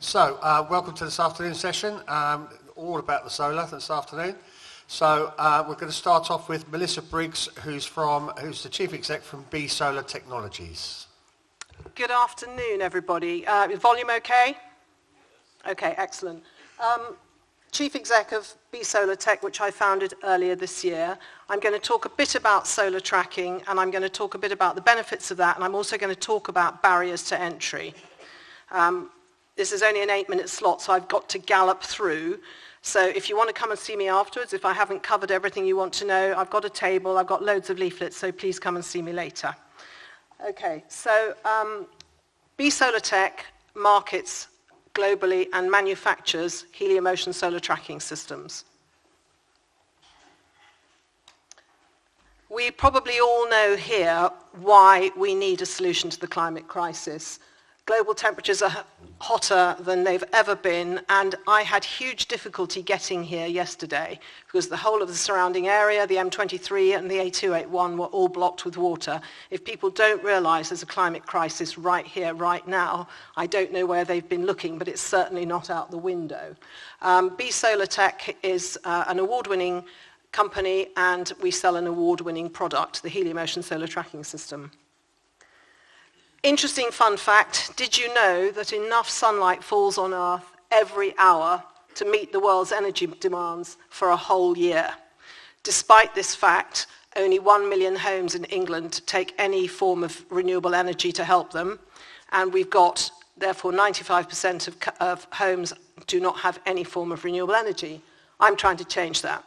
So, welcome to this afternoon session, all about the solar this afternoon. So, we're going to start off with Melissa Briggs, who's the Chief Exec from B Solar Technologies. Good afternoon, everybody. Is volume okay? Okay, excellent. Chief Exec of B Solar Tech, which I founded earlier this year. I'm going to talk a bit about solar tracking, and I'm going to talk a bit about the benefits of that, and I'm also going to talk about barriers to entry. This is only an 8-minute slot, so I've got to gallop through. So if you want to come and see me afterwards, if I haven't covered everything you want to know, I've got a table, I've got loads of leaflets, so please come and see me later. Okay, so B Solar Tech markets globally and manufactures helium ocean solar tracking systems. We probably all know here why we need a solution to the climate crisis. Global temperatures are hotter than they've ever been, and I had huge difficulty getting here yesterday because the whole of the surrounding area, the M23 and the A281 were all blocked with water. If people don't realise there's a climate crisis right here, right now, I don't know where they've been looking, but it's certainly not out the window. B Solar Tech is an award-winning company, and we sell an award-winning product, the helium ocean solar tracking system. Interesting fun fact, did you know that enough sunlight falls on Earth every hour to meet the world's energy demands for a whole year? Despite this fact, only 1 million homes in England take any form of renewable energy to help them, and we've got, therefore, 95% of homes do not have any form of renewable energy. I'm trying to change that.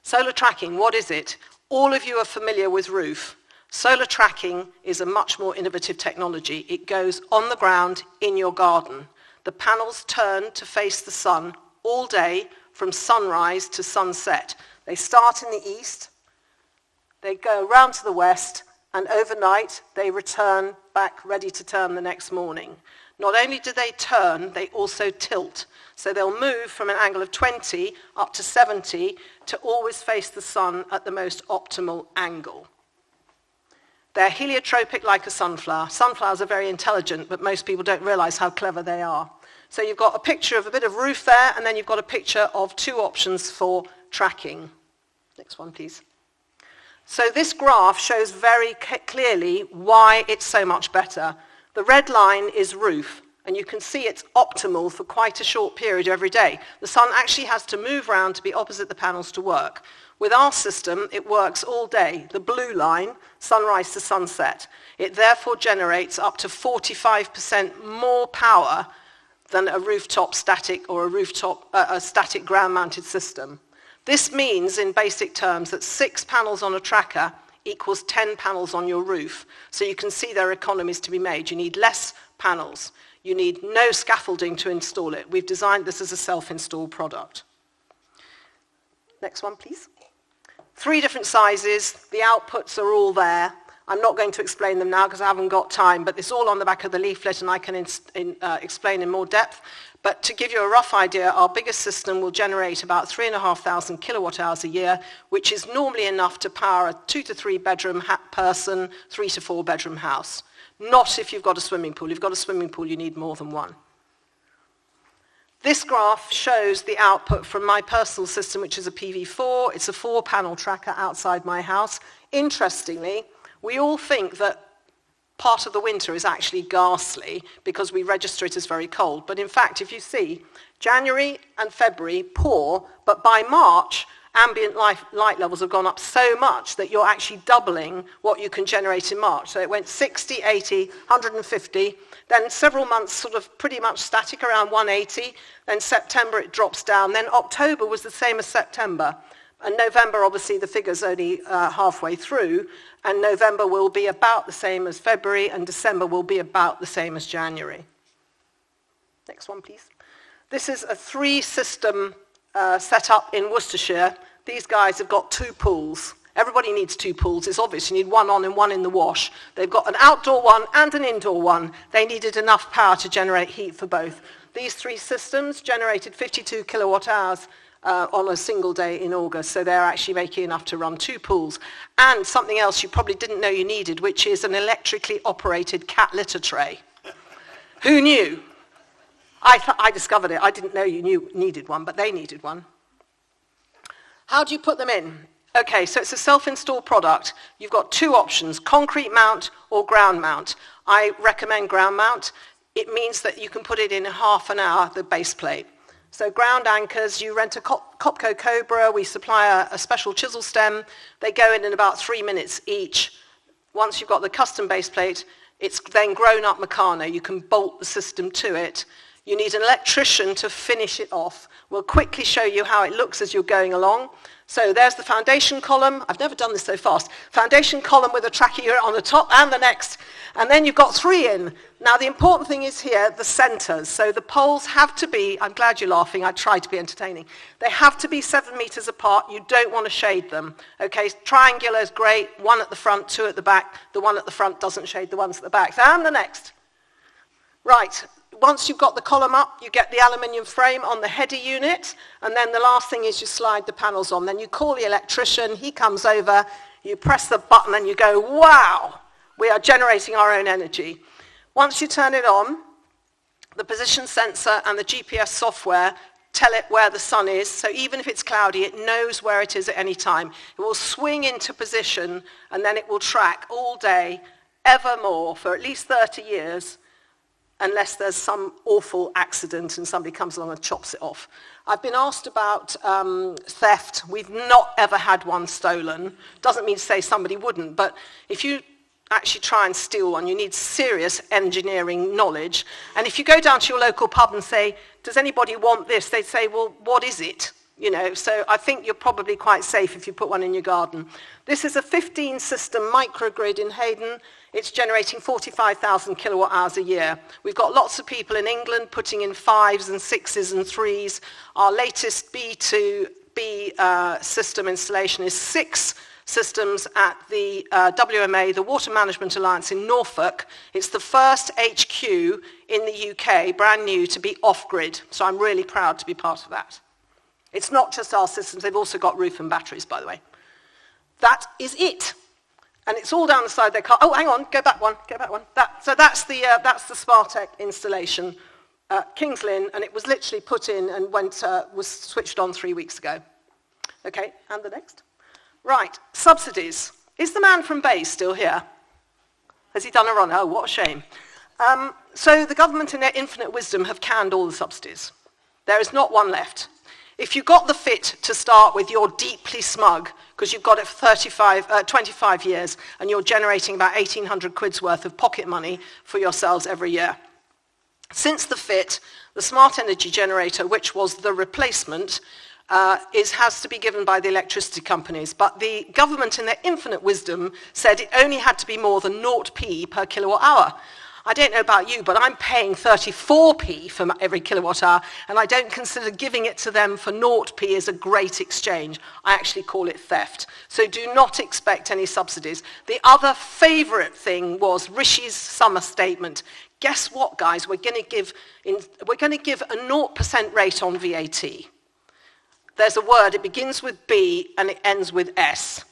Solar tracking, what is it? All of you are familiar with roof. Solar tracking is a much more innovative technology. It goes on the ground in your garden. The panels turn to face the sun all day from sunrise to sunset. They start in the east, they go around to the west, and overnight they return back ready to turn the next morning. Not only do they turn, they also tilt. So they'll move from an angle of 20 up to 70 to always face the sun at the most optimal angle. They're heliotropic like a sunflower. Sunflowers are very intelligent, but most people don't realize how clever they are. So you've got a picture of a bit of roof there, and then you've got a picture of two options for tracking. Next one, please. So this graph shows very clearly why it's so much better. The red line is roof, and you can see it's optimal for quite a short period every day. The sun actually has to move around to be opposite the panels to work. With our system, it works all day. The blue line, sunrise to sunset. It therefore generates up to 45% more power than a rooftop static or a static ground-mounted system. This means, in basic terms, that 6 panels on a tracker equals 10 panels on your roof. So you can see there are economies to be made. You need less panels. You need no scaffolding to install it. We've designed this as a self-install product. Next one, please. 3 different sizes. The outputs are all there. I'm not going to explain them now because I haven't got time, but it's all on the back of the leaflet and I can explain in more depth. But to give you a rough idea, our biggest system will generate about 3,500 kilowatt hours a year, which is normally enough to power a 2 to 3 bedroom person, 3 to 4 bedroom house. Not if you've got a swimming pool. If you've got a swimming pool, you need more than one. This graph shows the output from my personal system, which is a PV4. It's a 4-panel tracker outside my house. Interestingly, we all think that part of the winter is actually ghastly because we register it as very cold. But in fact, if you see, January and February, poor, but by March, ambient light levels have gone up so much that you're actually doubling what you can generate in March. So it went 60, 80, 150, then several months sort of pretty much static around 180, then September it drops down, then October was the same as September. And November, obviously, the figure's only halfway through, and November will be about the same as February, and December will be about the same as January. Next one, please. This is a 3-system set up in Worcestershire. These guys have got 2 pools. Everybody needs 2 pools. It's obvious you need one on and one in the wash. They've got an outdoor one and an indoor one. They needed enough power to generate heat for both. These 3 systems generated 52 kilowatt hours on a single day in August, so they're actually making enough to run 2 pools. And something else you probably didn't know you needed, which is an electrically operated cat litter tray. Who knew? I discovered it. I didn't know you needed one, but they needed one. How do you put them in? Okay, so it's a self-install product. You've got two options, concrete mount or ground mount. I recommend ground mount. It means that you can put it in half an hour, the base plate. So ground anchors, you rent a Copco Cobra, we supply a special chisel stem. They go in about 3 minutes each. Once you've got the custom base plate, it's then grown up Meccano. You can bolt the system to it. You need an electrician to finish it off. We'll quickly show you how it looks as you're going along. So there's the foundation column. I've never done this so fast. Foundation column with a tracker unit on the top and the next. And then you've got 3 in. Now the important thing is here, the centres. So the poles have to be, I'm glad you're laughing, I tried to be entertaining. They have to be 7 metres apart. You don't want to shade them. Okay, triangular is great. 1 at the front, 2 at the back. The one at the front doesn't shade the ones at the back. And the next. Right. Once you've got the column up, you get the aluminium frame on the header unit, and then the last thing is you slide the panels on. Then you call the electrician, he comes over, you press the button and you go, wow, we are generating our own energy. Once you turn it on, the position sensor and the GPS software tell it where the sun is, so even if it's cloudy, it knows where it is at any time. It will swing into position, and then it will track all day, evermore, for at least 30 years, unless there's some awful accident and somebody comes along and chops it off. I've been asked about theft. We've not ever had one stolen. Doesn't mean to say somebody wouldn't, but if you actually try and steal one, you need serious engineering knowledge. And if you go down to your local pub and say, does anybody want this? They'd say, well, what is it? You know, so I think you're probably quite safe if you put one in your garden. This is a 15-system microgrid in Hayden. It's generating 45,000 kilowatt hours a year. We've got lots of people in England putting in 5s and 6s and 3s. Our latest B2B system installation is 6 systems at the WMA, the Water Management Alliance in Norfolk. It's the first HQ in the UK, brand new, to be off-grid. So I'm really proud to be part of that. It's not just our systems, they've also got roof and batteries, by the way. That is it. And it's all down the side of their car. Oh, hang on, go back one. So that's the Spartec installation at Kings Lynn, and it was literally put in and was switched on 3 weeks ago. Okay, and the next. Right, subsidies. Is the man from Bay still here? Has he done a run? Oh, what a shame. So the government in their infinite wisdom have canned all the subsidies. There is not one left. If you got the fit to start with, you're deeply smug because you've got it for 25 years and you're generating about 1,800 quid's worth of pocket money for yourselves every year. Since the fit, the smart energy generator, which was the replacement, has to be given by the electricity companies. But the government, in their infinite wisdom, said it only had to be more than 0p per kilowatt hour. I don't know about you, but I'm paying 34p for every kilowatt hour, and I don't consider giving it to them for 0p as a great exchange. I actually call it theft. So do not expect any subsidies. The other favourite thing was Rishi's summer statement. Guess what, guys? We're going to give a 0% rate on VAT. There's a word, it begins with B and it ends with S.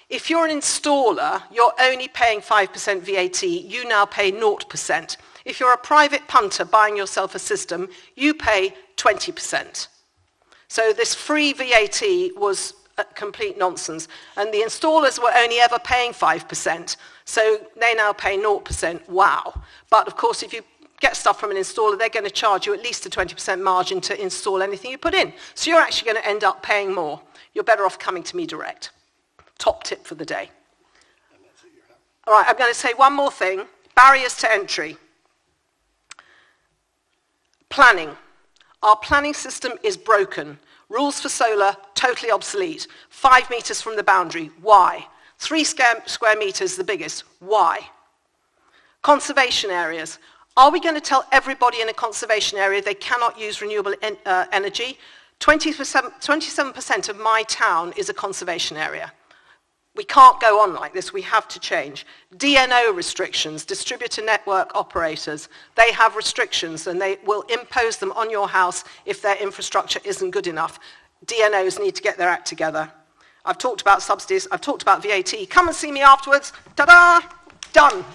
If you're an installer, you're only paying 5% VAT, you now pay 0%. If you're a private punter buying yourself a system, you pay 20%. So this free VAT was complete nonsense. And the installers were only ever paying 5%, so they now pay 0%. Wow. But of course, if you get stuff from an installer, they're going to charge you at least a 20% margin to install anything you put in. So you're actually going to end up paying more. You're better off coming to me direct. Top tip for the day. All right, I'm going to say one more thing. Barriers to entry. Planning. Our planning system is broken. Rules for solar, totally obsolete. 5 metres from the boundary. Why? 3 square metres, the biggest. Why? Conservation areas. Are we going to tell everybody in a conservation area they cannot use renewable energy? 27% of my town is a conservation area. We can't go on like this. We have to change. DNO restrictions, distributor network operators, they have restrictions and they will impose them on your house if their infrastructure isn't good enough. DNOs need to get their act together. I've talked about subsidies. I've talked about VAT. Come and see me afterwards. Ta-da! Done.